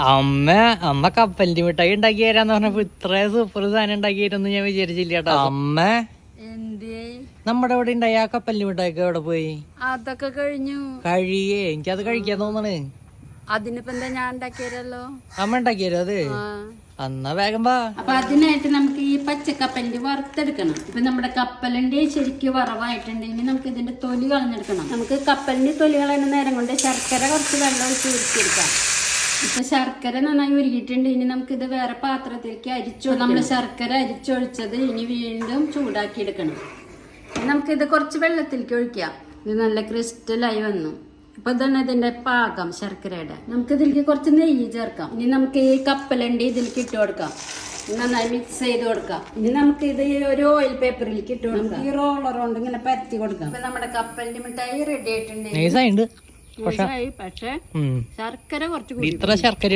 അമ്മ കപ്പലിന്റെ മിഠായി ഉണ്ടാക്കി തരാന്ന് പറഞ്ഞപ്പോ ഇത്ര സൂപ്പർ സാധനം ഉണ്ടാക്കി തരുമെന്ന് ഞാൻ വിചാരിച്ചില്ല കേട്ടോ. അമ്മ നമ്മുടെ ഇവിടെ ഉണ്ടായി ആ കപ്പലിന്റെ മിഠായിക്ക് എവിടെ പോയി? അതൊക്കെ കഴിഞ്ഞു. കഴിയേ എനിക്കത് കഴിക്കാൻ തോന്നണ്. അതിനിപ്പോ എന്താ ഞാൻ ഉണ്ടാക്കിയല്ലോ. അമ്മ ഉണ്ടാക്കിയല്ലോ അത്. എന്നാ വേഗം വാ. അപ്പൊ അതിനായിട്ട് നമുക്ക് ഈ പച്ചക്കപ്പലിന്റെ വറുത്തെടുക്കണം. ഇപ്പൊ നമ്മുടെ കപ്പലിന്റെ ശരിക്കും വറവായിട്ടുണ്ടെങ്കിൽ നമുക്ക് ഇതിന്റെ തൊലി കളഞ്ഞെടുക്കണം. നമുക്ക് കപ്പലിന്റെ തൊലി കളയുന്ന നേരം കൊണ്ട് ശർക്കര കുറച്ച് വെള്ളം ഒഴിച്ച് ഉരുക്കിയെടുക്കാം. ഇപ്പൊ ശർക്കര നന്നായി ഉരുകിയിട്ടുണ്ട്. ഇനി നമുക്ക് ഇത് വേറെ പാത്രത്തിലേക്ക് നമ്മള് ശർക്കര അരിച്ചൊഴിച്ചത് ഇനി വീണ്ടും ചൂടാക്കി എടുക്കണം. നമുക്കിത് കുറച്ച് വെള്ളത്തിലേക്ക് ഒഴിക്കാം. ഇത് നല്ല ക്രിസ്റ്റലായി വന്നു. ഇപ്പൊ ഇതാണ് ഇതിന്റെ പാകം ശർക്കരയുടെ. നമുക്ക് ഇതിലേക്ക് കുറച്ച് നെയ്യ് ചേർക്കാം. ഇനി നമുക്ക് ഈ കപ്പലണ്ടി ഇതിലേക്ക് ഇട്ട് കൊടുക്കാം. നന്നായി മിക്സ് ചെയ്ത് കൊടുക്കാം. ഇനി നമുക്ക് ഇത് ഒരു ഓയിൽ പേപ്പറിലേക്ക് ഇട്ട് കൊടുക്കാം. ഈ റോളർ കൊണ്ട് ഇങ്ങനെ പരത്തി കൊടുക്കാം. ഇപ്പൊ നമ്മുടെ കപ്പലിന്റെ മിഠായി റെഡി ആയിട്ടുണ്ട്. പക്ഷെ ശർക്കര കുറച്ച് ഇത്ര ശർക്കര